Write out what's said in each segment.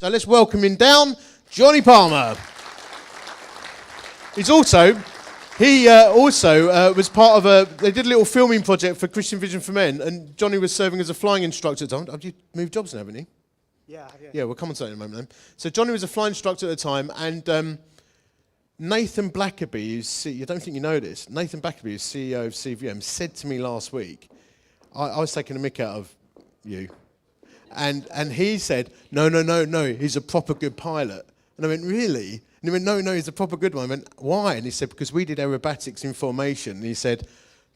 So let's welcome him down, Jonny Palmer. He also was part of they did a little filming project for Christian Vision for Men, and Jonny was serving as a flying instructor at the time. Have you moved jobs now, haven't you? Yeah. Yeah, we'll come on to that in a moment then. So Jonny was a flying instructor at the time, and Nathan Blackaby, you don't think you know this, Nathan Blackaby, who's CEO of CVM, said to me last week, I was taking a mick out of you, and he said, no, he's a proper good pilot. And I went, really? And he went, no, he's a proper good one. I went, why? And he said, because we did aerobatics in formation. And he said,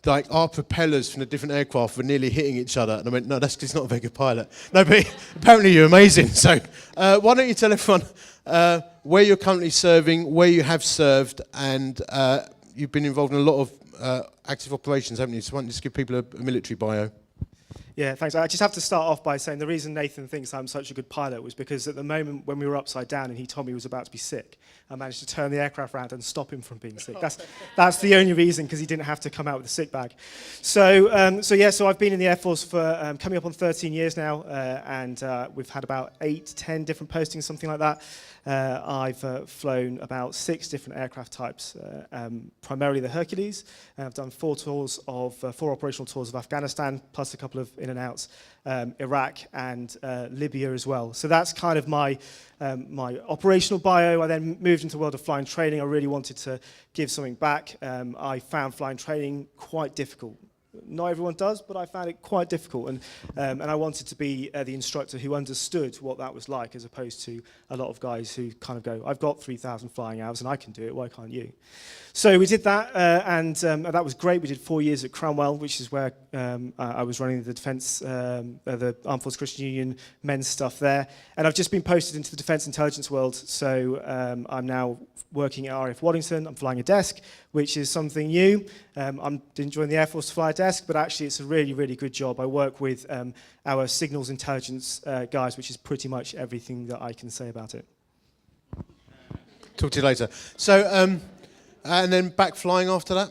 like, our propellers from the different aircraft were nearly hitting each other. And I went, no, that's because he's not a very good pilot. No, but apparently you're amazing. So why don't you tell everyone where you're currently serving, where you have served, and you've been involved in a lot of active operations, haven't you? So why don't you just give people a military bio? Yeah, thanks. I just have to start off by saying the reason Nathan thinks I'm such a good pilot was because at the moment when we were upside down and he told me he was about to be sick, I managed to turn the aircraft around and stop him from being sick. That's the only reason, because he didn't have to come out with a sick bag. So I've been in the Air Force for coming up on 13 years now, and we've had about 8-10 different postings, something like that. I've flown about 6 different aircraft types, primarily the Hercules. I've done 4 operational tours of Afghanistan, plus a couple of in and outs, Iraq and Libya as well. So that's kind of my operational bio. I then moved into the world of flying training. I really wanted to give something back. I found flying training quite difficult. Not everyone does, but I found it quite difficult, and I wanted to be the instructor who understood what that was like, as opposed to a lot of guys who kind of go, I've got 3,000 flying hours and I can do it, why can't you? So we did that, and that was great. We did 4 years at Cranwell, which is where I was running the defence, the Armed Forces Christian Union men's stuff there, and I've just been posted into the defence intelligence world, so I'm now working at RAF Waddington. I'm flying a desk, which is something new. I didn't join the Air Force to fly a desk, but actually it's a really, really good job. I work with our signals intelligence guys, which is pretty much everything that I can say about it. Talk to you later. So, and then back flying after that?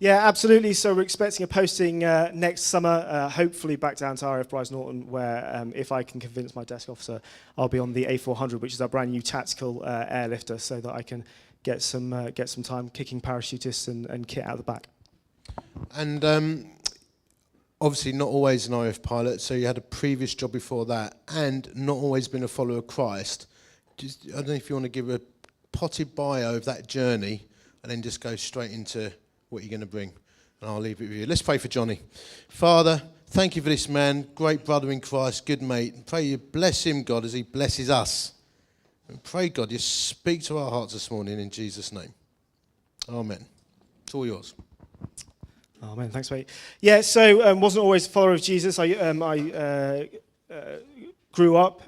Yeah, absolutely. So we're expecting a posting next summer, hopefully back down to RAF Bryce Norton, where if I can convince my desk officer, I'll be on the A400, which is our brand new tactical airlifter, so that I can get some time kicking parachutists and kit out the back. And obviously not always an RAF pilot, so you had a previous job before that, and not always been a follower of Christ. I don't know if you want to give a potted bio of that journey, and then just go straight into what you're going to bring. And I'll leave it with you. Let's pray for Jonny. Father, thank you for this man, great brother in Christ, good mate. And pray you bless him, God, as he blesses us. And pray, God, you speak to our hearts this morning in Jesus' name. Amen. It's all yours. Oh, man, thanks, mate. Yeah, so wasn't always a follower of Jesus. I grew up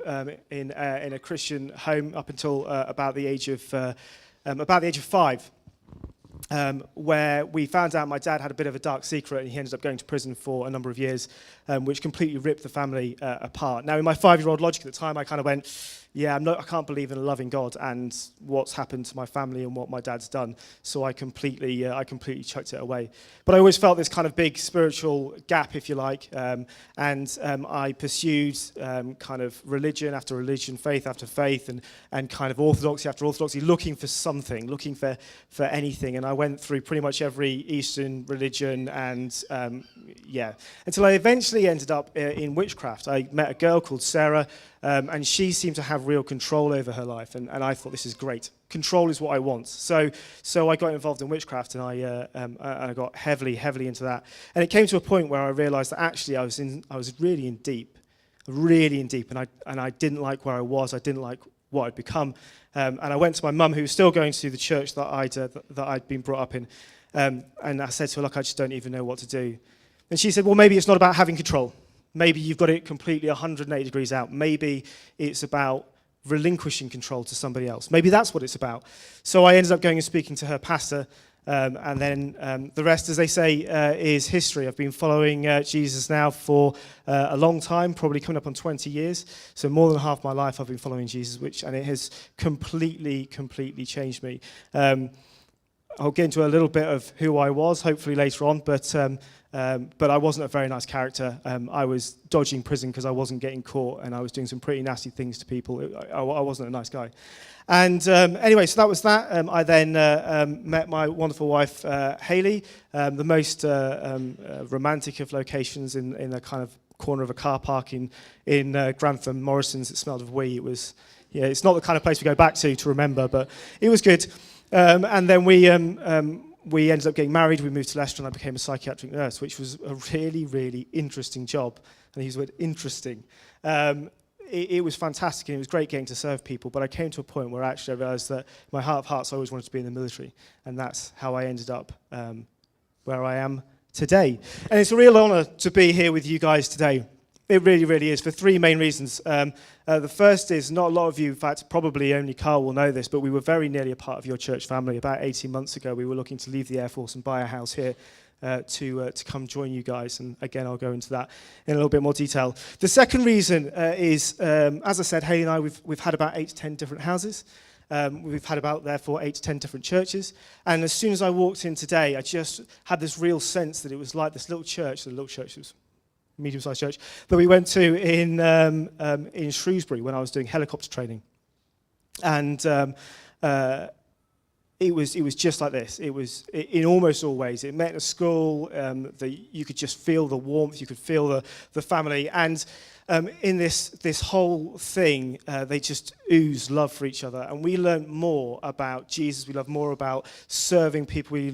in a Christian home up until about the age of 5. Where we found out my dad had a bit of a dark secret, and he ended up going to prison for a number of years, which completely ripped the family apart. Now, in my 5-year-old logic at the time, I kind of went, yeah, I can't believe in a loving God and what's happened to my family and what my dad's done. So I completely chucked it away. But I always felt this kind of big spiritual gap, if you like, and I pursued kind of religion after religion, faith after faith, and kind of orthodoxy after orthodoxy, looking for something, looking for anything. And I went through pretty much every Eastern religion, and until I eventually ended up in witchcraft. I met a girl called Sarah, and she seemed to have real control over her life, and I thought, this is great. Control is what I want. So I got involved in witchcraft, and I got heavily into that. And it came to a point where I realised that actually I was really in deep, and I didn't like where I was. I didn't like what I'd become. And I went to my mum, who was still going to the church that I'd been brought up in, and I said to her, look, I just don't even know what to do. And she said, well, maybe it's not about having control. Maybe you've got it completely 180 degrees out. Maybe it's about relinquishing control to somebody else. Maybe that's what it's about. So I ended up going and speaking to her pastor, and then the rest, as they say, is history. I've been following Jesus now for a long time, probably coming up on 20 years. So more than half my life I've been following Jesus, and it has completely changed me. I'll get into a little bit of who I was, hopefully later on, but I wasn't a very nice character. I was dodging prison because I wasn't getting caught, and I was doing some pretty nasty things to people. I wasn't a nice guy. And anyway, so that was that. I then met my wonderful wife, Hayley, the most romantic of locations in a kind of corner of a car park in Grantham, Morrison's. It smelled of wee. It was, yeah, it's not the kind of place we go back to remember, but it was good. And then we ended up getting married. We moved to Leicester, and I became a psychiatric nurse, which was a really, really interesting job. And I use the word interesting. It was fantastic, and it was great getting to serve people, but I came to a point where actually I realised that in my heart of hearts I always wanted to be in the military, and that's how I ended up where I am today. And it's a real honour to be here with you guys today. It really, really is, for three main reasons. The first is, not a lot of you, in fact, probably only Carl will know this, but we were very nearly a part of your church family. About 18 months ago, we were looking to leave the Air Force and buy a house here to come join you guys. And again, I'll go into that in a little bit more detail. The second reason is, as I said, Hayley and I, we've had about 8 to 10 different houses. We've had about, therefore, 8 to 10 different churches. And as soon as I walked in today, I just had this real sense that it was like this little church. The little church was medium-sized church that we went to in Shrewsbury when I was doing helicopter training, and it was just like this. It was in almost all ways. It met in a school. You could just feel the warmth. You could feel the family, and in this whole thing, they just ooze love for each other. And we learned more about Jesus. We learned more about serving people. We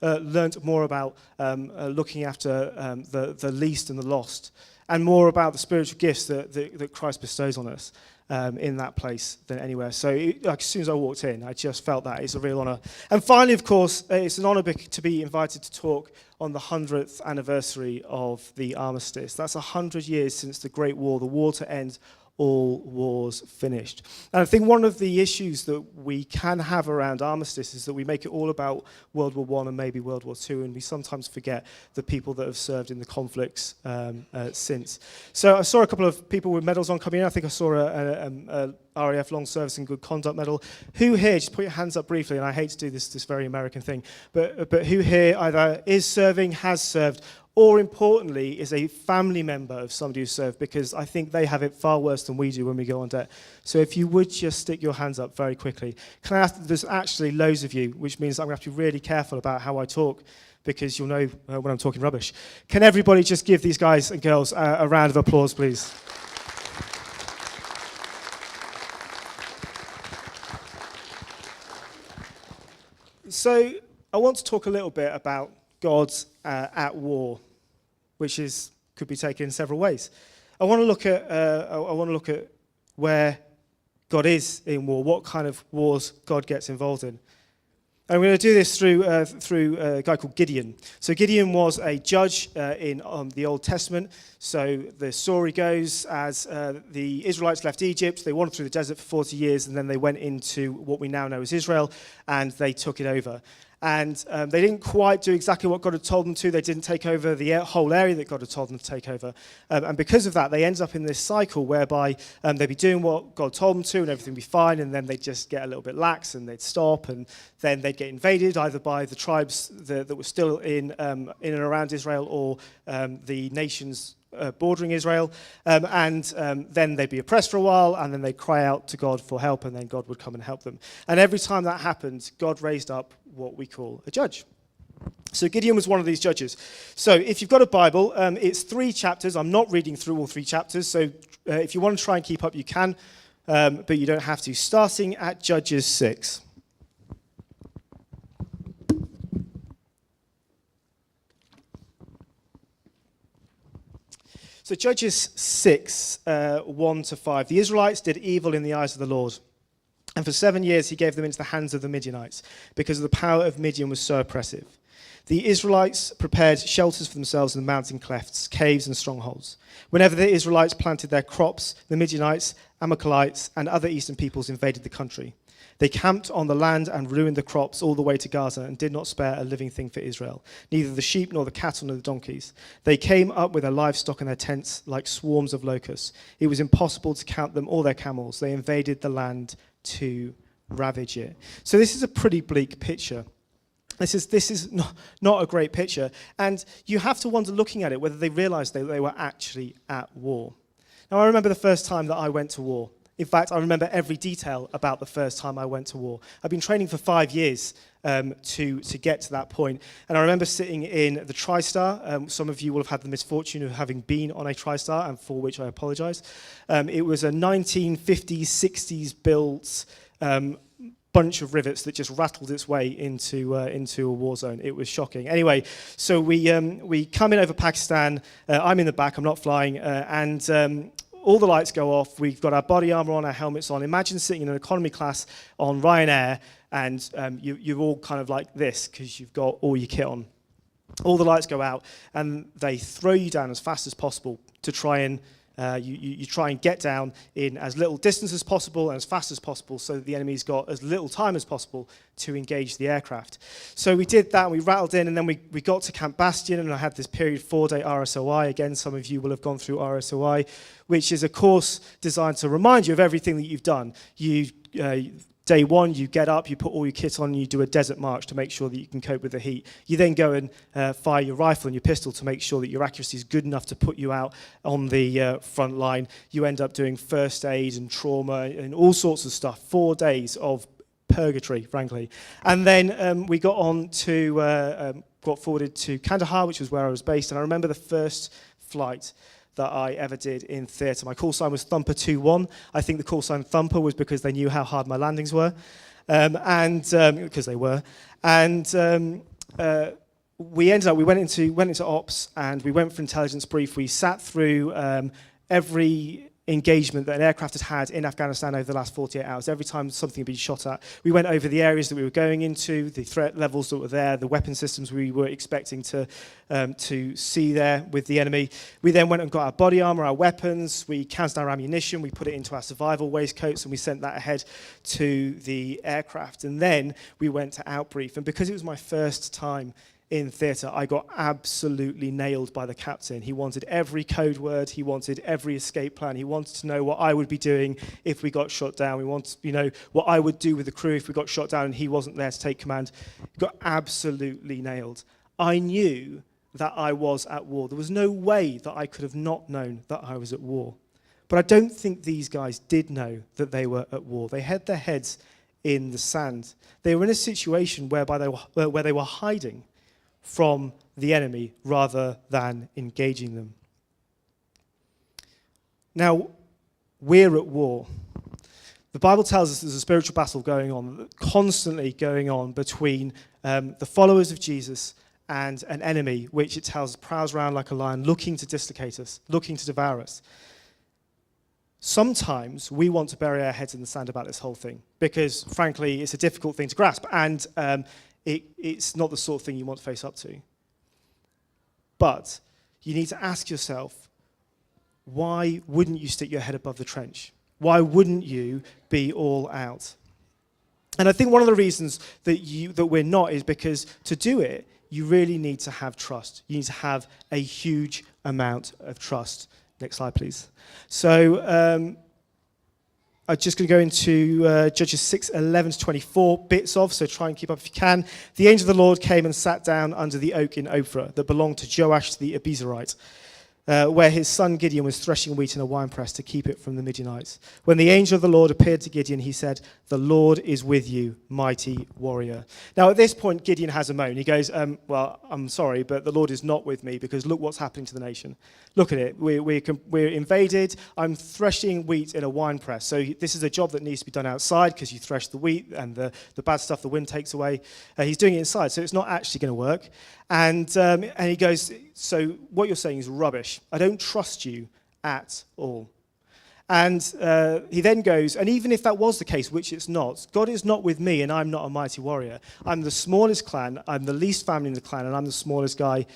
learned more about looking after the least and the lost, and more about the spiritual gifts that Christ bestows on us in that place than anywhere. So as soon as I walked in, I just felt that it's a real honour. And finally, of course, it's an honour to be invited to talk on the 100th anniversary of the armistice. That's 100 years since the Great War, the war to end all wars finished. And I think one of the issues that we can have around armistice is that we make it all about World War I and maybe World War II, and we sometimes forget the people that have served in the conflicts since. So I saw a couple of people with medals on coming in. I think I saw a RAF Long Service and Good Conduct medal. Who here, just put your hands up briefly, and I hate to do this very American thing, but who here either is serving, has served, or importantly, is a family member of somebody who served, because I think they have it far worse than we do when we go on debt. So if you would just stick your hands up very quickly. Can I ask, there's actually loads of you, which means I'm going to have to be really careful about how I talk, because you'll know when I'm talking rubbish. Can everybody just give these guys and girls a round of applause, please? So I want to talk a little bit about God at war, which could be taken in several ways. I want to look at where God is in war, what kind of wars God gets involved in. And we're going to do this through a guy called Gideon. So Gideon was a judge in the Old Testament. So the story goes, as the Israelites left Egypt, they wandered through the desert for 40 years, and then they went into what we now know as Israel, and they took it over. And they didn't quite do exactly what God had told them to. They didn't take over the whole area that God had told them to take over. And because of that, they ended up in this cycle whereby they'd be doing what God told them to and everything would be fine, and then they'd just get a little bit lax and they'd stop, and then they'd get invaded either by the tribes that were still in and around Israel, or the nations bordering Israel, and then they'd be oppressed for a while, and then they'd cry out to God for help, and then God would come and help them. And every time that happened, God raised up what we call a judge. So Gideon was one of these judges. So if you've got a Bible, it's 3 chapters. I'm not reading through all 3 chapters, so if you want to try and keep up, you can, but you don't have to. Starting at Judges 6. So Judges 6, 1 to 5. The Israelites did evil in the eyes of the Lord. And for 7 years he gave them into the hands of the Midianites, because the power of Midian was so oppressive. The Israelites prepared shelters for themselves in the mountain clefts, caves and strongholds. Whenever the Israelites planted their crops, the Midianites, Amalekites, and other eastern peoples invaded the country. They camped on the land and ruined the crops all the way to Gaza, and did not spare a living thing for Israel, neither the sheep nor the cattle nor the donkeys. They came up with their livestock and their tents like swarms of locusts. It was impossible to count them or their camels. They invaded the land to ravage it. So this is a pretty bleak picture. This is not a great picture. And you have to wonder, looking at it, whether they realized they were actually at war. Now, I remember the first time that I went to war. In fact, I remember every detail about the first time I went to war. I've been training for 5 years to get to that point. And I remember sitting in the TriStar. Some of you will have had the misfortune of having been on a TriStar, and for which I apologize. It was a 1950s, 60s built bunch of rivets that just rattled its way into a war zone. It was shocking. Anyway, so we come in over Pakistan. I'm in the back. I'm not flying. And all the lights go off. We've got our body armor on, our helmets on. Imagine sitting in an economy class on Ryanair, and you're all kind of like this because you've got all your kit on. All the lights go out, and they throw you down as fast as possible to try and you try and get down in as little distance as possible and as fast as possible so that the enemy's got as little time as possible to engage the aircraft. So we did that, and we rattled in, and then we got to Camp Bastion, and I had this period 4-day RSOI. Again, some of you will have gone through RSOI, which is a course designed to remind you of everything that you've done. Day one, you get up, you put all your kit on, and you do a desert march to make sure that you can cope with the heat. You then go and fire your rifle and your pistol to make sure that your accuracy is good enough to put you out on the front line. You end up doing first aid and trauma and all sorts of stuff. 4 days of purgatory, frankly. And then we got forwarded to Kandahar, which was where I was based, and I remember the first flight that I ever did in theatre. My call sign was Thumper 21. I think the call sign Thumper was because they knew how hard my landings were, because they were. And we went into ops, and we went for intelligence brief. We sat through every engagement that an aircraft had in Afghanistan over the last 48 hours. Every time something had been shot at, we went over the areas that we were going into, the threat levels that were there, the weapon systems we were expecting to see there with the enemy. We then went and got our body armor, our weapons, we counted our ammunition, we put it into our survival waistcoats, and we sent that ahead to the aircraft. And then we went to outbrief. And because it was my first time in theatre, I got absolutely nailed by the captain. He wanted every code word. He wanted every escape plan. He wanted to know what I would be doing if we got shot down. We wanted to know what I would do with the crew if we got shot down and he wasn't there to take command. Got absolutely nailed. I knew that I was at war. There was no way that I could have not known that I was at war. But I don't think these guys did know that they were at war. They had their heads in the sand. They were in a situation where they were hiding from the enemy rather than engaging them. Now, we're at war. The Bible tells us there's a spiritual battle going on, constantly going on between the followers of Jesus and an enemy, which it tells us prowls around like a lion, looking to dislocate us, looking to devour us. Sometimes we want to bury our heads in the sand about this whole thing because, frankly, it's a difficult thing to grasp, and it's not the sort of thing you want to face up to. But you need to ask yourself, why wouldn't you stick your head above the trench? Why wouldn't you be all out? And I think one of the reasons that we're not is because to do it, you really need to have trust. You need to have a huge amount of trust. Next slide, please. So I'm just going to go into Judges 6:11-24 bits of, so try and keep up if you can. The angel of the Lord came and sat down under the oak in Ophrah that belonged to Joash the Abiezrite, where his son Gideon was threshing wheat in a winepress to keep it from the Midianites. When the angel of the Lord appeared to Gideon, he said, "The Lord is with you, mighty warrior." Now, at this point, Gideon has a moan. He goes, well, I'm sorry, but the Lord is not with me because look what's happening to the nation. Look at it. We're invaded. I'm threshing wheat in a winepress. So this is a job that needs to be done outside because you thresh the wheat and the bad stuff the wind takes away. He's doing it inside, so it's not actually going to work. And he goes, so what you're saying is rubbish. I don't trust you at all. And he then goes, and even if that was the case, which it's not, God is not with me and I'm not a mighty warrior. I'm the smallest clan, I'm the least family in the clan, and I'm the smallest guy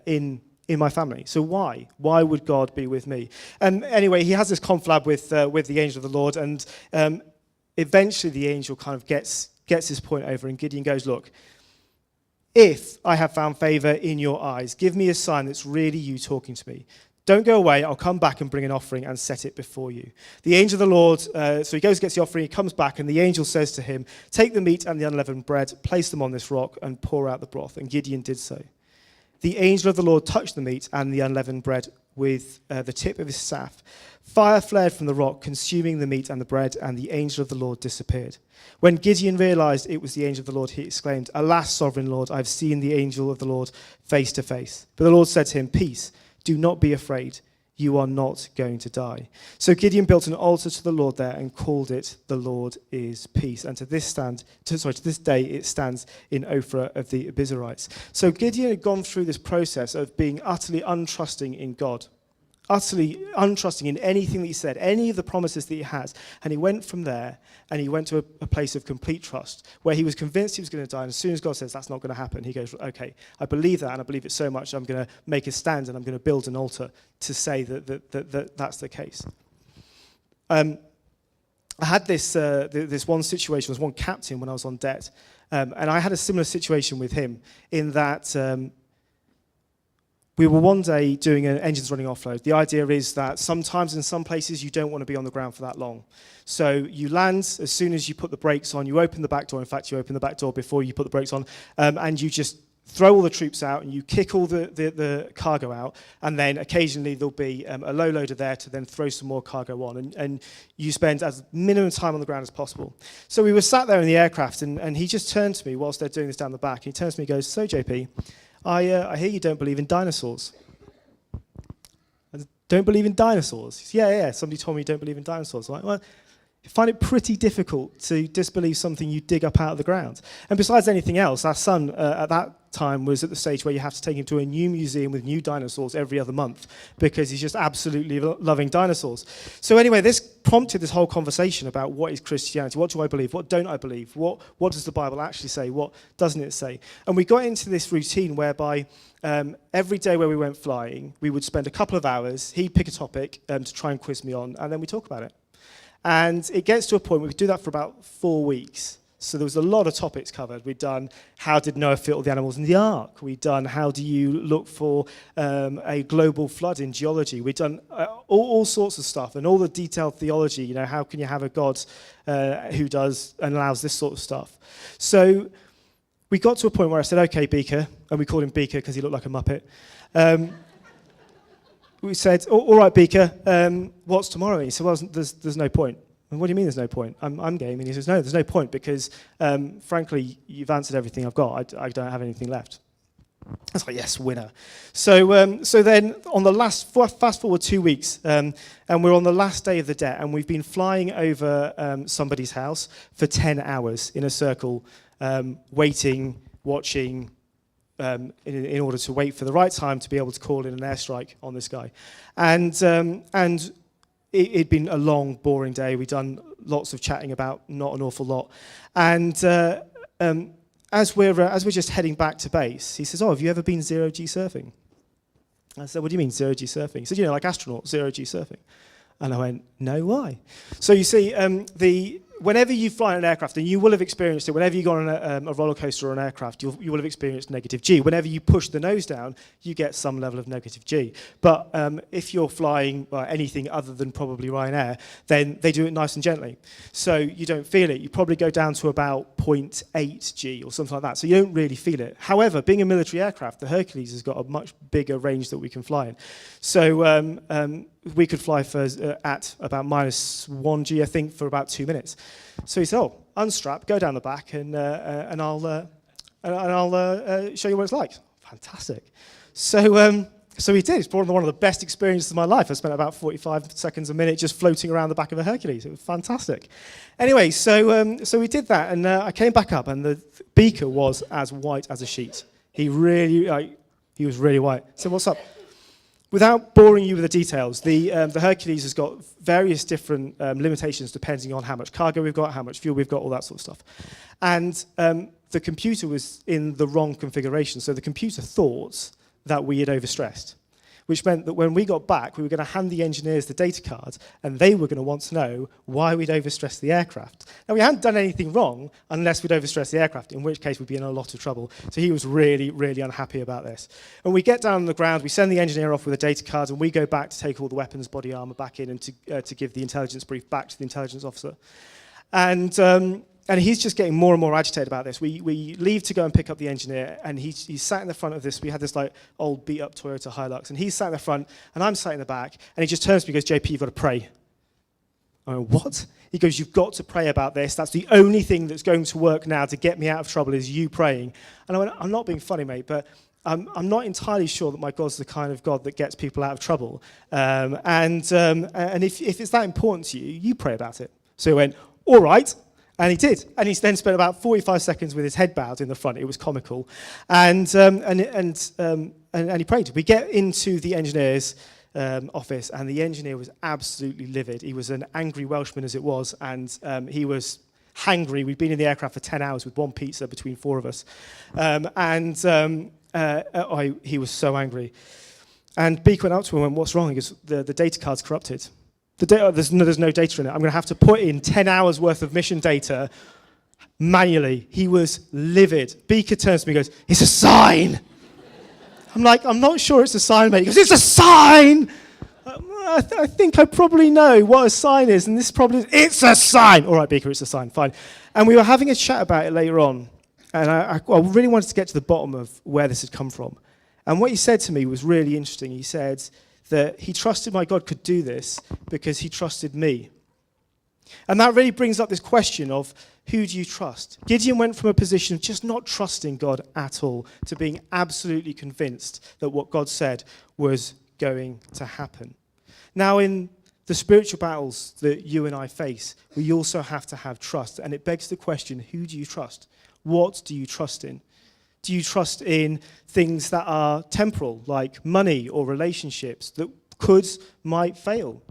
in my family. So why? Why would God be with me? And anyway, he has this conflab with the angel of the Lord, and eventually the angel kind of gets his point over, and Gideon goes, look, if I have found favor in your eyes, give me a sign that's really you talking to me. Don't go away, I'll come back and bring an offering and set it before you. The angel of the Lord, so he goes and gets the offering, he comes back, and the angel says to him, take the meat and the unleavened bread, place them on this rock, and pour out the broth. And Gideon did so. The angel of the Lord touched the meat and the unleavened bread with the tip of his staff. Fire flared from the rock, consuming the meat and the bread, and the angel of the Lord disappeared. When Gideon realized it was the angel of the Lord, he exclaimed, alas, sovereign Lord, I've seen the angel of the Lord face to face. But the Lord said to him, peace, do not be afraid, you are not going to die. So Gideon built an altar to the Lord there and called it, the Lord is peace. And to this day it stands in Ophrah of the Abiezrites. So Gideon had gone through this process of being utterly untrusting in God, utterly untrusting in anything that he said, any of the promises that he has. And he went from there and he went to a place of complete trust where he was convinced he was going to die. And as soon as God says that's not going to happen, he goes, okay, I believe that and I believe it so much I'm going to make a stand and I'm going to build an altar to say that that's the case. I had this one situation, was one captain when I was on debt. And I had a similar situation with him in that we were one day doing an engines running offload. The idea is that sometimes in some places you don't want to be on the ground for that long. So you land, as soon as you put the brakes on, you open the back door. In fact, you open the back door before you put the brakes on, and you just throw all the troops out and you kick all the cargo out, and then occasionally there'll be a low loader there to then throw some more cargo on, and you spend as minimum time on the ground as possible. So we were sat there in the aircraft, and he just turned to me whilst they're doing this down the back. He turns to me and goes, so JP, I hear you don't believe in dinosaurs. I don't believe in dinosaurs? He said, yeah, somebody told me you don't believe in dinosaurs. I'm like, well, I find it pretty difficult to disbelieve something you dig up out of the ground. And besides anything else, our son at that time was at the stage where you have to take him to a new museum with new dinosaurs every other month because he's just absolutely loving dinosaurs. So anyway, this prompted this whole conversation about what is Christianity, what do I believe, what don't I believe, what does the Bible actually say, what doesn't it say. And we got into this routine whereby every day where we went flying, we would spend a couple of hours, he'd pick a topic to try and quiz me on, and then we talk about it. And it gets to a point where we could do that for about 4 weeks. So there was a lot of topics covered. We'd done how did Noah fit all the animals in the ark. We'd done how do you look for a global flood in geology. We'd done all sorts of stuff and all the detailed theology. You know, how can you have a God who does and allows this sort of stuff? So we got to a point where I said, okay, Beaker, and we called him Beaker because he looked like a Muppet. We said, all right, Beaker, what's tomorrow? And he said, well, there's no point. And what do you mean there's no point? I'm game. And he says, no, there's no point because, frankly, you've answered everything I've got. I don't have anything left. I was like, yes, winner. So then on the fast forward 2 weeks, and we're on the last day of the debt, and we've been flying over somebody's house for 10 hours in a circle, waiting, watching, in order to wait for the right time to be able to call in an airstrike on this guy. And it'd been a long, boring day. We'd done lots of chatting about not an awful lot. And as we're just heading back to base, he says, oh, have you ever been zero-G surfing? I said, what do you mean zero-G surfing? He said, like astronauts, zero-G surfing. And I went, no, why? So you see, whenever you fly an aircraft, and you will have experienced it, whenever you go on a roller coaster or an aircraft, you will have experienced negative G. Whenever you push the nose down, you get some level of negative G. But if you're flying anything other than probably Ryanair, then they do it nice and gently. So you don't feel it. You probably go down to about 0.8 G or something like that. So you don't really feel it. However, being a military aircraft, the Hercules has got a much bigger range that we can fly in. So we could fly at about -1 G, I think, for about 2 minutes. So he said, "Oh, unstrap, go down the back, and I'll show you what it's like." Fantastic. So he did. It's probably one of the best experiences of my life. I spent about 45 seconds a minute just floating around the back of a Hercules. It was fantastic. Anyway, so we did that, and I came back up, and the Beaker was as white as a sheet. He was really white. So what's up? Without boring you with the details, the Hercules has got various different limitations depending on how much cargo we've got, how much fuel we've got, all that sort of stuff. And the computer was in the wrong configuration, so the computer thought that we had overstressed. which meant that when we got back, we were going to hand the engineers the data card, and they were going to want to know why we'd overstressed the aircraft. Now, we hadn't done anything wrong unless we'd overstressed the aircraft, in which case we'd be in a lot of trouble. So he was really, really unhappy about this. And we get down on the ground, we send the engineer off with a data card, and we go back to take all the weapons, body armor back in and to give the intelligence brief back to the intelligence officer. And he's just getting more and more agitated about this. We leave to go and pick up the engineer, and he's sat in the front of this. We had this like old beat-up Toyota Hilux, and he's sat in the front, and I'm sat in the back, and he just turns to me and goes, JP, you've got to pray. I go, what? He goes, you've got to pray about this. That's the only thing that's going to work now to get me out of trouble is you praying. And I went, I'm not being funny, mate, but I'm not entirely sure that my God's the kind of God that gets people out of trouble. And if it's that important to you, you pray about it. So he went, all right. And he did. And he then spent about 45 seconds with his head bowed in the front. It was comical. And he prayed. We get into the engineer's office, and the engineer was absolutely livid. He was an angry Welshman as it was, and he was hangry. We'd been in the aircraft for 10 hours with one pizza between four of us. He was so angry. And Beak went up to him and went, what's wrong? He goes, the data card's corrupted. There's no data in it. I'm going to have to put in 10 hours worth of mission data manually. He was livid. Beaker turns to me and goes, it's a sign. I'm like, I'm not sure it's a sign, mate. He goes, it's a sign. I think I probably know what a sign is, and this probably is, it's a sign. All right, Beaker, it's a sign, fine. And we were having a chat about it later on, and I really wanted to get to the bottom of where this had come from. And what he said to me was really interesting. He said that he trusted my God could do this because he trusted me. And that really brings up this question of, who do you trust? Gideon went from a position of just not trusting God at all to being absolutely convinced that what God said was going to happen. Now, in the spiritual battles that you and I face, we also have to have trust. And it begs the question, who do you trust? What do you trust in? Do you trust in things that are temporal, like money or relationships that might fail?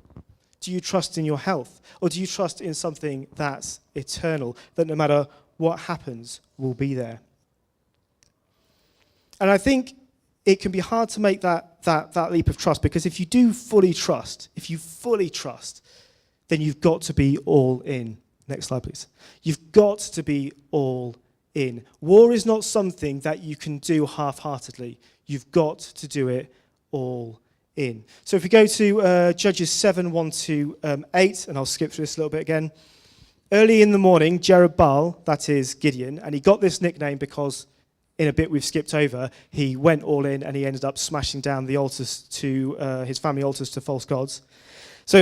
Do you trust in your health? Or do you trust in something that's eternal, that no matter what happens, will be there? And I think it can be hard to make that leap of trust, because if you fully trust, then you've got to be all in. Next slide, please. You've got to be all in. War is not something that you can do half-heartedly. You've got to do it all in. So if we go to Judges 7, 1 to 8, and I'll skip through this a little bit again. Early in the morning, Jerubbaal, that is Gideon, and he got this nickname because in a bit we've skipped over, he went all in and he ended up smashing down the altars to his family altars to false gods. So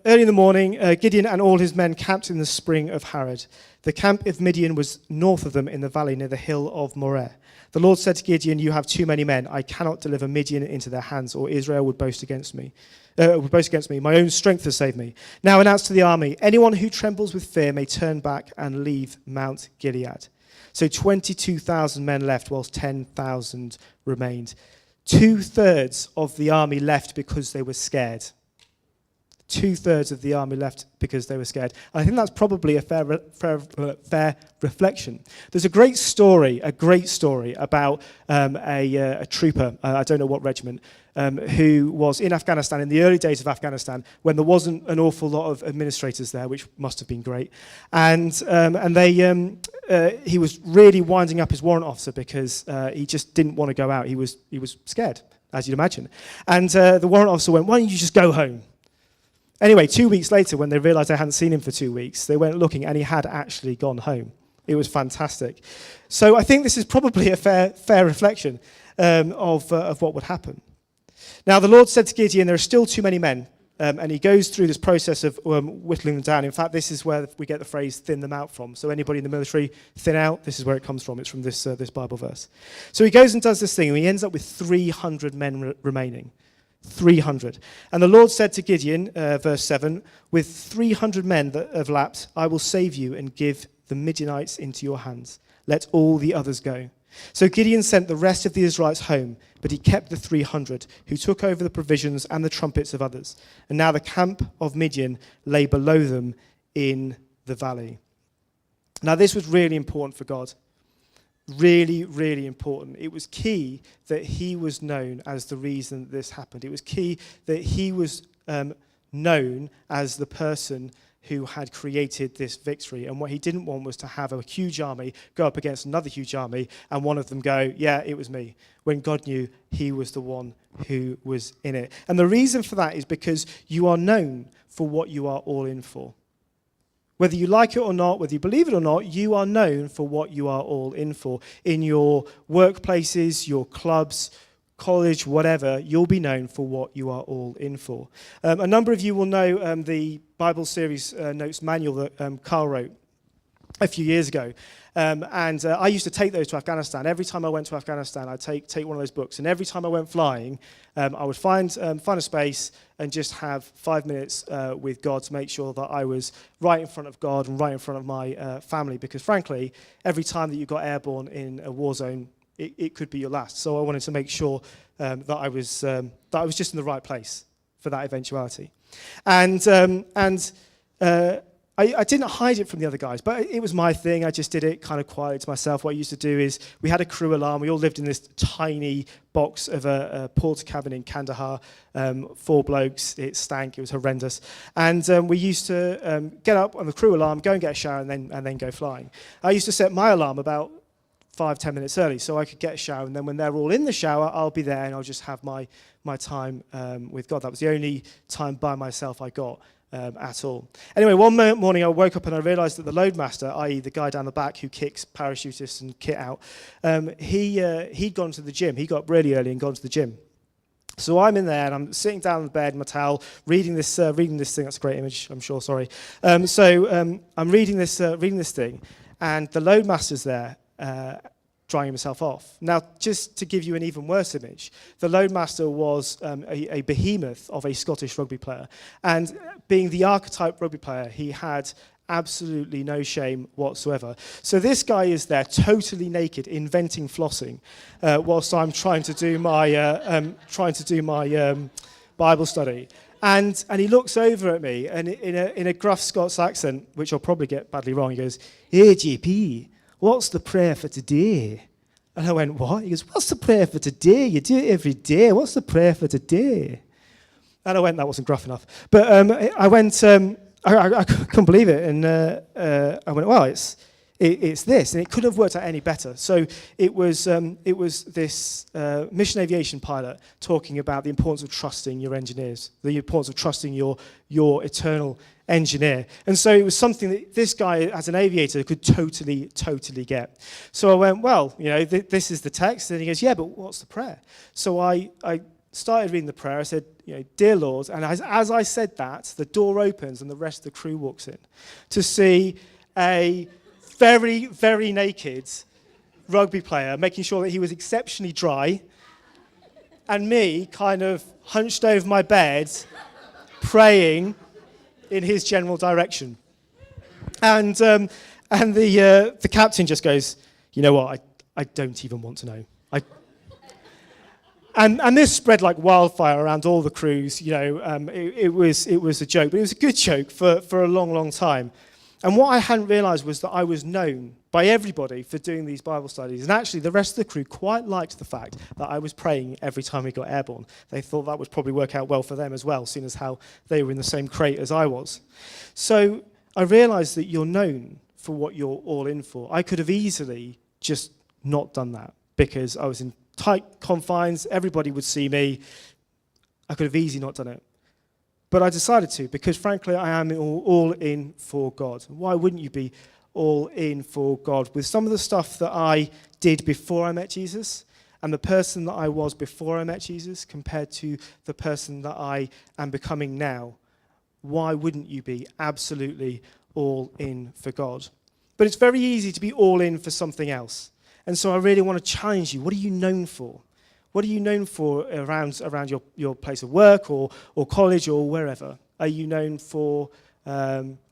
early in the morning, Gideon and all his men camped in the spring of Harod. The camp of Midian was north of them in the valley near the hill of Moreh. The Lord said to Gideon, you have too many men. I cannot deliver Midian into their hands, or Israel would boast against me. My own strength has saved me. Now announce to the army, anyone who trembles with fear may turn back and leave Mount Gilead. So 22,000 men left, whilst 10,000 remained. 2/3 of the army left because they were scared. 2/3 of the army left because they were scared. And I think that's probably a fair reflection. There's a great story about a trooper, I don't know what regiment, who was in Afghanistan in the early days of Afghanistan when there wasn't an awful lot of administrators there, which must have been great. And he was really winding up his warrant officer because he just didn't want to go out. He was scared, as you'd imagine. And the warrant officer went, why don't you just go home? Anyway, 2 weeks later, when they realized they hadn't seen him for 2 weeks, they went looking, and he had actually gone home. It was fantastic. So I think this is probably a fair reflection of what would happen. Now, the Lord said to Gideon, there are still too many men, and he goes through this process of whittling them down. In fact, this is where we get the phrase thin them out from. So anybody in the military, thin out, this is where it comes from. It's from this Bible verse. So he goes and does this thing, and he ends up with 300 men remaining. 300. And the Lord said to Gideon, verse 7, with 300 men that have lapsed, I will save you and give the Midianites into your hands. Let all the others go. So Gideon sent the rest of the Israelites home, but he kept the 300, who took over the provisions and the trumpets of others. And now the camp of Midian lay below them in the valley. Now this was really important for God. Really, really important. It was key that he was known as the reason this happened. It was key that he was known as the person who had created this victory. And what he didn't want was to have a huge army go up against another huge army and one of them go, yeah, it was me. When God knew he was the one who was in it. And the reason for that is because you are known for what you are all in for. Whether you like it or not, whether you believe it or not, you are known for what you are all in for. In your workplaces, your clubs, college, whatever, you'll be known for what you are all in for. A number of you will know the Bible series notes manual that Carl wrote a few years ago. And I used to take those to Afghanistan. Every time I went to Afghanistan, I'd take one of those books. And every time I went flying, I would find a space and just have 5 minutes with God to make sure that I was right in front of God and right in front of my family. Because frankly, every time that you got airborne in a war zone, it could be your last. So I wanted to make sure that I was just in the right place for that eventuality. And I didn't hide it from the other guys, but it was my thing. I just did it kind of quietly to myself. What I used to do is we had a crew alarm. We all lived in this tiny box of a porter cabin in Kandahar, 4 blokes. It stank. It was horrendous. And we used to get up on the crew alarm, go and get a shower, and then go flying. I used to set my alarm about 5-10 minutes early so I could get a shower, and then when they're all in the shower, I'll be there and I'll just have my time with God. That was the only time by myself I got at all. Anyway, one morning I woke up and I realised that the loadmaster, i.e. the guy down the back who kicks parachutists and kit out, he'd gone to the gym. He got up really early and gone to the gym. So I'm in there and I'm sitting down on the bed in my towel, reading this thing. That's a great image, I'm sure. Sorry. I'm reading this thing, and the loadmaster's there. Drying himself off. Now, just to give you an even worse image, the loadmaster was a behemoth of a Scottish rugby player. And being the archetype rugby player, he had absolutely no shame whatsoever. So this guy is there totally naked, inventing flossing, whilst I'm trying to do my Bible study. And he looks over at me, and in a gruff Scots accent, which I'll probably get badly wrong, he goes, "Hey, GP, what's the prayer for today?" And I went, "What?" He goes, "What's the prayer for today? You do it every day. What's the prayer for today?" And I went, that wasn't gruff enough. But I went, I couldn't believe it. And I went, well, it's this. And it couldn't have worked out any better. So it was this mission aviation pilot talking about the importance of trusting your engineers, the importance of trusting your eternal engineer. And so it was something that this guy, as an aviator, could totally get. So I went, well, this is the text. And he goes, yeah, but what's the prayer? So I started reading the prayer. I said, dear Lord. And as I said that, the door opens and the rest of the crew walks in to see a very, very naked rugby player, making sure that he was exceptionally dry, and me kind of hunched over my bed, praying in his general direction. And the captain just goes, "You know what? I don't even want to know." And this spread like wildfire around all the crews. It was a joke, but it was a good joke for a long, long time. And what I hadn't realised was that I was known by everybody for doing these Bible studies. And actually, the rest of the crew quite liked the fact that I was praying every time we got airborne. They thought that would probably work out well for them as well, seeing as how they were in the same crate as I was. So I realised that you're known for what you're all in for. I could have easily just not done that because I was in tight confines. Everybody would see me. I could have easily not done it. But I decided to, because frankly, I am all in for God. Why wouldn't you be all in for God? With some of the stuff that I did before I met Jesus, and the person that I was before I met Jesus, compared to the person that I am becoming now, why wouldn't you be absolutely all in for God? But it's very easy to be all in for something else. And so I really want to challenge you. What are you known for? What are you known for around your place of work or college or wherever? Are you known for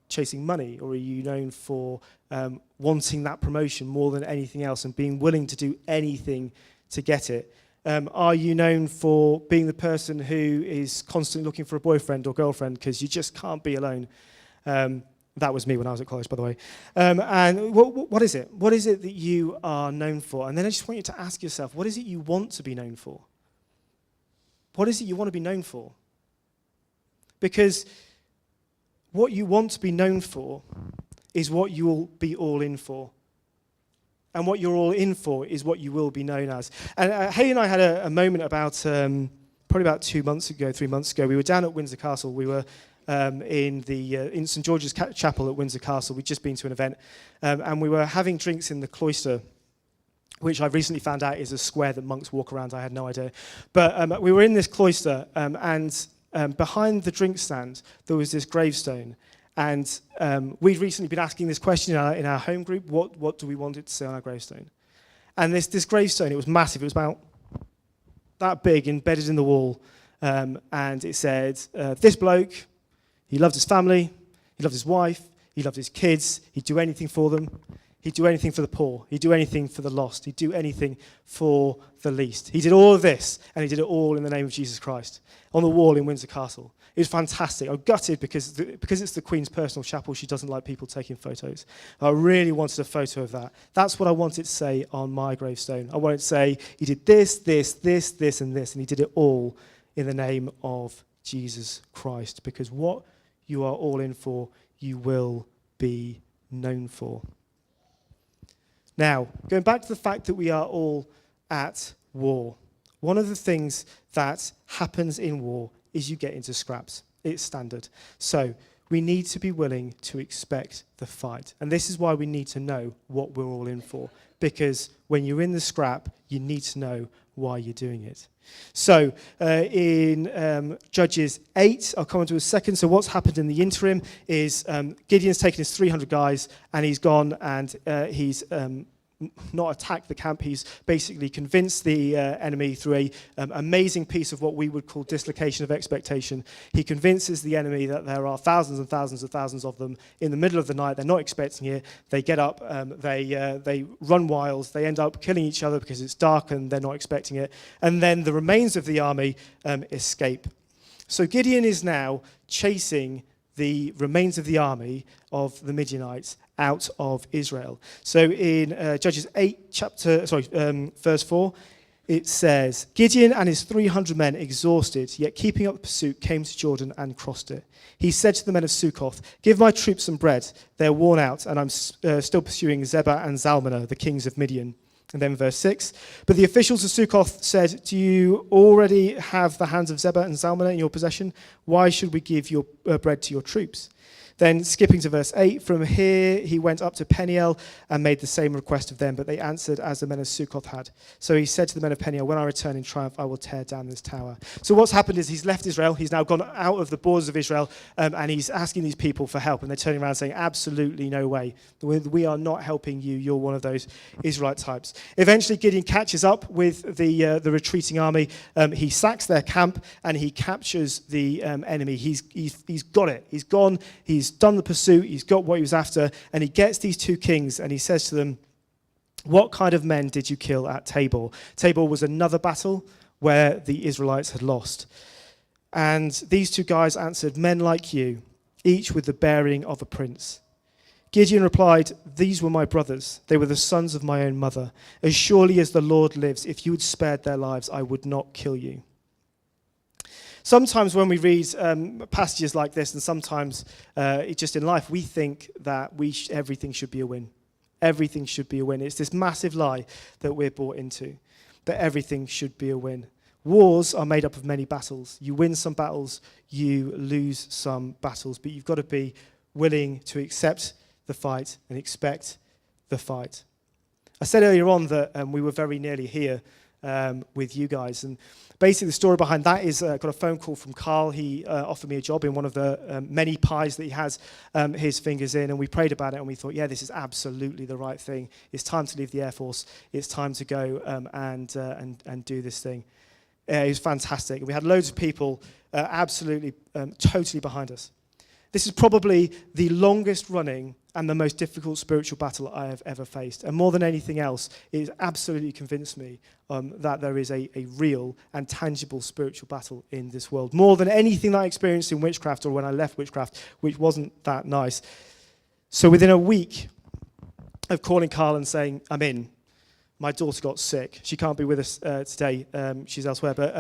chasing money, or are you known for wanting that promotion more than anything else and being willing to do anything to get it? Are you known for being the person who is constantly looking for a boyfriend or girlfriend because you just can't be alone? That was me when I was at college, by the way. And what is it? What is it that you are known for? And then I just want you to ask yourself, what is it you want to be known for? What is it you want to be known for? Because what you want to be known for is what you will be all in for. And what you're all in for is what you will be known as. And Haley and I had a moment about, probably about 3 months ago. We were down at Windsor Castle. We were in St George's Chapel at Windsor Castle. We'd just been to an event. And we were having drinks in the cloister, which I've recently found out is a square that monks walk around. I had no idea. But we were in this cloister, and behind the drink stand, there was this gravestone. And we'd recently been asking this question in our home group, what do we want it to say on our gravestone? And this gravestone, it was massive. It was about that big, embedded in the wall. And it said, this bloke, he loved his family, he loved his wife, he loved his kids, he'd do anything for them. He'd do anything for the poor. He'd do anything for the lost. He'd do anything for the least. He did all of this, and he did it all in the name of Jesus Christ on the wall in Windsor Castle. It was fantastic. I'm gutted because it's the Queen's personal chapel. She doesn't like people taking photos. I really wanted a photo of that. That's what I wanted to say on my gravestone. I wanted to say, he did this, this, this, this, and this, and he did it all in the name of Jesus Christ. Because what you are all in for, you will be known for. Now, going back to the fact that we are all at war, one of the things that happens in war is you get into scraps. It's standard. So we need to be willing to expect the fight. And this is why we need to know what we're all in for. Because when you're in the scrap, you need to know why you're doing it. So in Judges 8, I'll come on to a second. So what's happened in the interim is Gideon's taken his 300 guys and he's gone and he's not attacked the camp. He's basically convinced the enemy through a amazing piece of what we would call dislocation of expectation. He convinces the enemy that there are thousands and thousands and thousands of them in the middle of the night. They're not expecting it. They get up, they run wild, they end up killing each other because it's dark and they're not expecting it. And then the remains of the army escape. So Gideon is now chasing the remains of the army of the Midianites out of Israel. So in Judges 8, verse 4, it says, Gideon and his 300 men, exhausted, yet keeping up the pursuit, came to Jordan and crossed it. He said to the men of Sukkoth, give my troops some bread. They're worn out, and I'm still pursuing Zebah and Zalmunna, the kings of Midian. And then verse 6, but the officials of Sukkoth said, do you already have the hands of Zebah and Zalmunna in your possession? Why should we give your bread to your troops? Then skipping to verse 8, from here he went up to Peniel and made the same request of them, but they answered as the men of Sukkoth had. So he said to the men of Peniel, when I return in triumph, I will tear down this tower. So what's happened is he's left Israel, he's now gone out of the borders of Israel, and he's asking these people for help, and they're turning around saying, absolutely no way. We are not helping you, you're one of those Israelite types. Eventually Gideon catches up with the retreating army, he sacks their camp, and he captures the enemy. He's got it, he's gone, he's done the pursuit, he's got what he was after, and he gets these two kings and he says to them, what kind of men did you kill at Tabor? Tabor was another battle where the Israelites had lost. And these two guys answered, men like you, each with the bearing of a prince. Gideon replied, these were my brothers. They were the sons of my own mother. As surely as the Lord lives, if you had spared their lives, I would not kill you. Sometimes when we read passages like this, and sometimes just in life, we think that everything should be a win. Everything should be a win. It's this massive lie that we're bought into, that everything should be a win. Wars are made up of many battles. You win some battles, you lose some battles, but you've got to be willing to accept the fight and expect the fight. I said earlier on that we were very nearly here with you guys, and basically the story behind that is I got a phone call from Carl. He offered me a job in one of the many pies that he has his fingers in, and we prayed about it and we thought, yeah, this is absolutely the right thing. It's time to leave the Air Force. It's time to go and do this thing. It was fantastic. We had loads of people absolutely totally behind us. This is probably the longest running and the most difficult spiritual battle I have ever faced. And more than anything else, it has absolutely convinced me that there is a real and tangible spiritual battle in this world. More than anything that I experienced in witchcraft or when I left witchcraft, which wasn't that nice. So within a week of calling Carl and saying, I'm in, my daughter got sick. She can't be with us today. She's elsewhere. But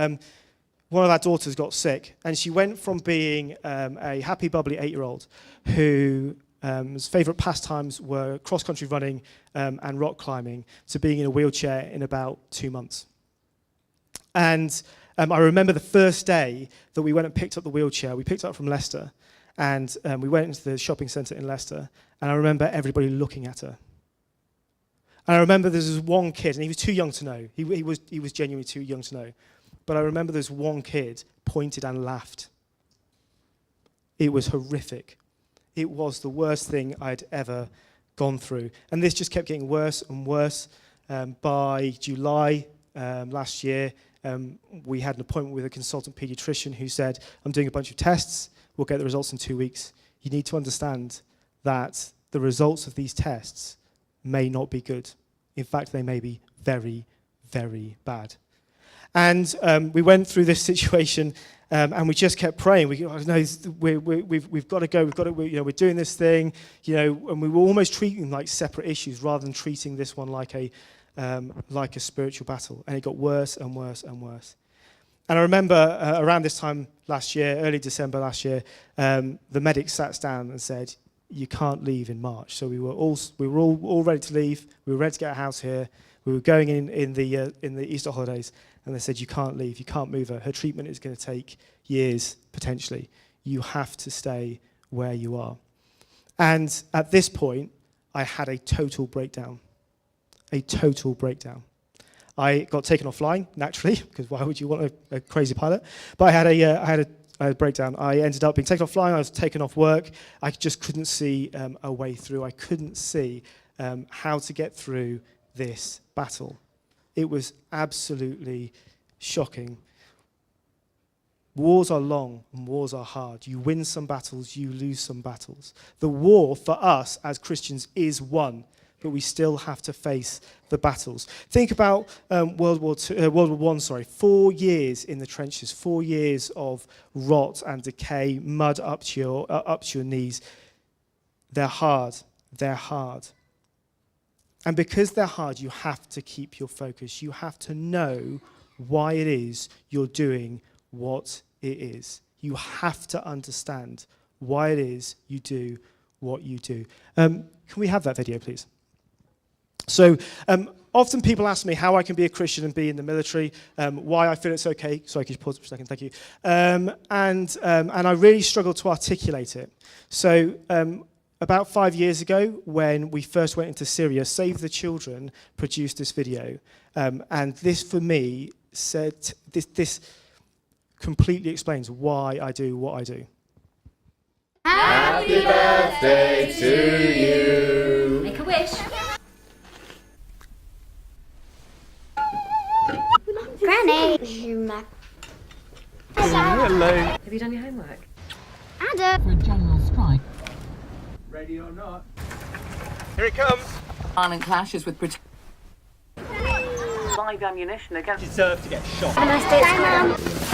one of our daughters got sick. And she went from being a happy, bubbly 8-year-old whose favourite pastimes were cross-country running and rock climbing to being in a wheelchair in about 2 months. And I remember the first day that we went and picked up the wheelchair. We picked it up from Leicester. And we went into the shopping centre in Leicester. And I remember everybody looking at her. And I remember there was one kid, and he was too young to know. He was genuinely too young to know. But I remember there was one kid pointed and laughed. It was horrific. It was the worst thing I'd ever gone through. And this just kept getting worse and worse. By July last year, we had an appointment with a consultant paediatrician who said, I'm doing a bunch of tests. We'll get the results in 2 weeks. You need to understand that the results of these tests may not be good. In fact, they may be very, very bad. And we went through this situation, and we just kept praying. We've got to go. We're doing this thing, and we were almost treating them like separate issues rather than treating this one like a spiritual battle. And it got worse and worse and worse. And I remember around this time last year, early December last year, the medics sat us down and said, you can't leave in March. So we were all ready to leave. We were ready to get a house here. We were going in the Easter holidays, and they said, you can't leave. You can't move her. Her treatment is going to take years, potentially. You have to stay where you are. And at this point, I had a total breakdown. A total breakdown. I got taken offline, naturally, because why would you want a crazy pilot? But I had a breakdown. I ended up being taken offline. I was taken off work. I just couldn't see a way through. I couldn't see how to get through this battle. It was absolutely shocking. Wars are long and wars are hard. You win some battles, you lose some battles. The war for us as Christians is won, but we still have to face the battles. Think about World War I. 4 years in the trenches, 4 years of rot and decay, mud up to your knees. They're hard. They're hard. And because they're hard, you have to keep your focus. You have to know why it is you're doing what it is. You have to understand why it is you do what you do. Can we have that video, please? So often people ask me how I can be a Christian and be in the military, why I feel it's okay. Sorry, could you pause for a second? Thank you. And I really struggle to articulate it. So about 5 years ago, when we first went into Syria, Save the Children produced this video. And this, for me, said this completely explains why I do what I do. Happy birthday to you. Make a wish. Granny. Hello. Have you done your homework? Adam. For a general strike. Ready or not? Here it comes. Violent clashes with British. Live ammunition against. Deserve to get shot. Have a nice day at school.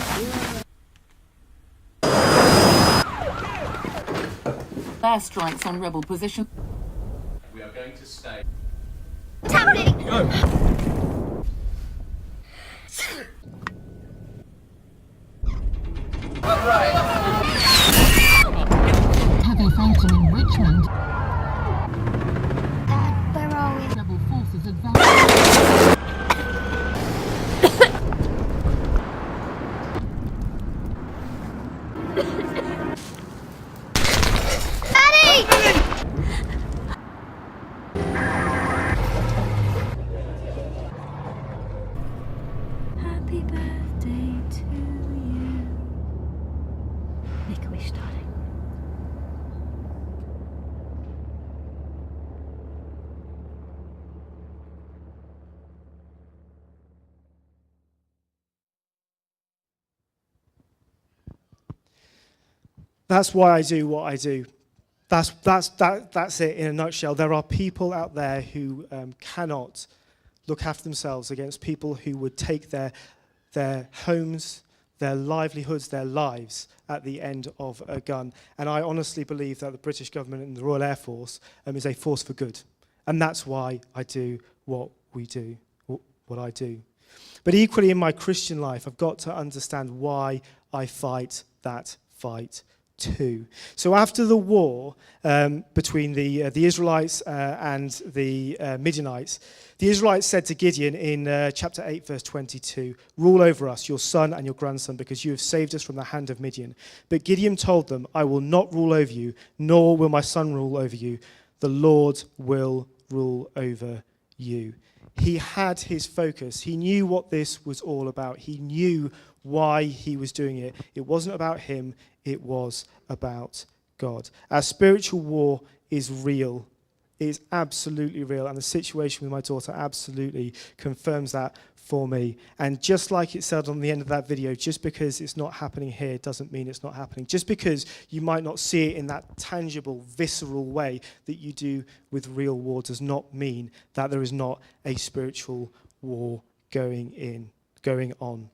Airstrikes on rebel position. We are going to stay. What's happening? Heavy fighting in Richmond. Dad, where are we? Rebel forces advance. Daddy! Happy birthday to you. Make a wish, darling. That's why I do what I do. That's it in a nutshell. There are people out there who cannot look after themselves against people who would take their homes, their livelihoods, their lives at the end of a gun. And I honestly believe that the British government and the Royal Air Force is a force for good. And that's why I do what we do, what I do. But equally in my Christian life, I've got to understand why I fight that fight too. So after the war between the Israelites and the Midianites, the Israelites said to Gideon in chapter 8, verse 22, "Rule over us, your son and your grandson, because you have saved us from the hand of Midian." But Gideon told them, "I will not rule over you, nor will my son rule over you. The Lord will rule over you." He had his focus. He knew what this was all about. He knew why he was doing it. It wasn't about him. It was about God. Our spiritual war is real. It is absolutely real. And the situation with my daughter absolutely confirms that for me. And just like it said on the end of that video, just because it's not happening here doesn't mean it's not happening. Just because you might not see it in that tangible, visceral way that you do with real war does not mean that there is not a spiritual war going on.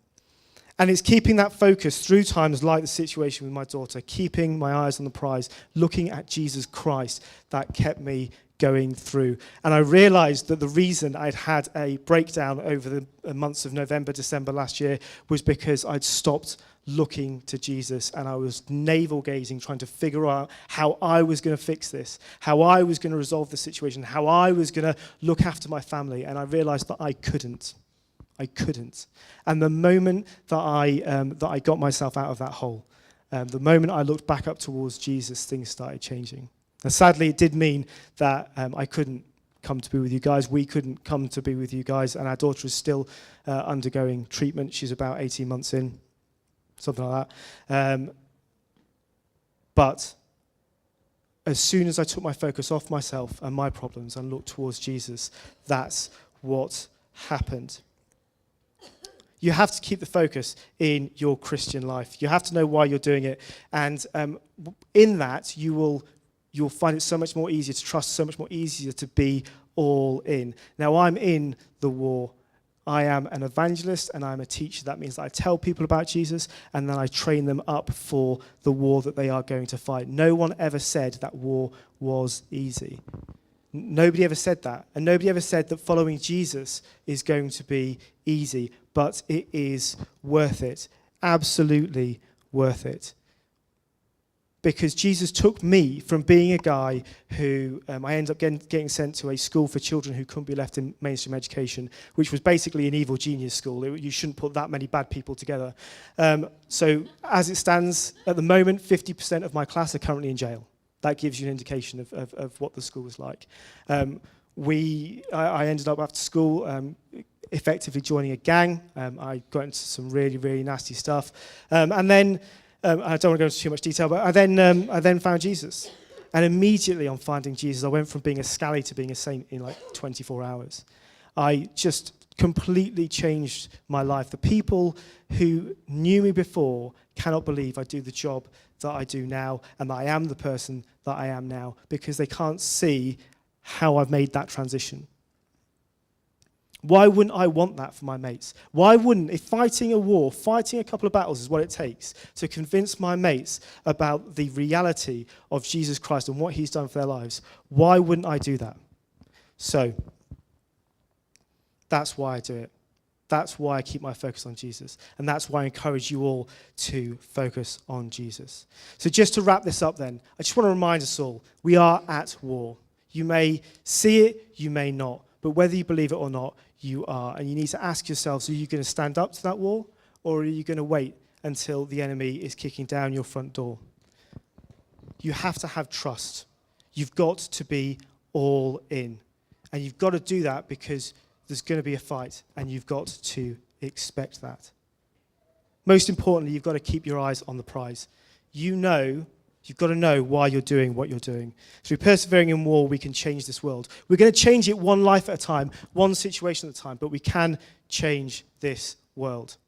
And it's keeping that focus through times like the situation with my daughter, keeping my eyes on the prize, looking at Jesus Christ, that kept me going through. And I realized that the reason I'd had a breakdown over the months of November, December last year was because I'd stopped looking to Jesus and I was navel gazing, trying to figure out how I was going to fix this, how I was going to resolve the situation, how I was going to look after my family. And I realized that I couldn't. And the moment that I got myself out of that hole, the moment I looked back up towards Jesus, things started changing. And sadly, it did mean that I couldn't come to be with you guys. We couldn't come to be with you guys. And our daughter is still undergoing treatment. She's about 18 months in, something like that. But as soon as I took my focus off myself and my problems and looked towards Jesus, that's what happened. You have to keep the focus in your Christian life. You have to know why you're doing it. And in that, you'll find it so much more easier to trust, so much more easier to be all in. Now, I'm in the war. I am an evangelist and I'm a teacher. That means that I tell people about Jesus and then I train them up for the war that they are going to fight. No one ever said that war was easy. Nobody ever said that. And nobody ever said that following Jesus is going to be easy. But it is worth it. Absolutely worth it. Because Jesus took me from being a guy who I ended up getting sent to a school for children who couldn't be left in mainstream education, which was basically an evil genius school. You shouldn't put that many bad people together. So as it stands, at the moment, 50% of my class are currently in jail. That gives you an indication of what the school was like. I ended up after school effectively joining a gang. I got into some really, really nasty stuff. And then... I don't want to go into too much detail, but I then found Jesus. And immediately on finding Jesus, I went from being a scally to being a saint in like 24 hours. I just completely changed my life. The people who knew me before cannot believe I do the job that I do now and that I am the person that I am now because they can't see how I've made that transition. Why wouldn't I want that for my mates? Why wouldn't, if fighting a war, fighting a couple of battles is what it takes to convince my mates about the reality of Jesus Christ and what he's done for their lives, why wouldn't I do that? So, that's why I do it. That's why I keep my focus on Jesus. And that's why I encourage you all to focus on Jesus. So just to wrap this up then, I just want to remind us all, we are at war. You may see it, you may not. But whether you believe it or not, you are. And you need to ask yourselves, are you going to stand up to that war? Or are you going to wait until the enemy is kicking down your front door? You have to have trust. You've got to be all in. And you've got to do that because there's going to be a fight. And you've got to expect that. Most importantly, you've got to keep your eyes on the prize. You've got to know why you're doing what you're doing. Through persevering in war, we can change this world. We're going to change it one life at a time, one situation at a time, but we can change this world.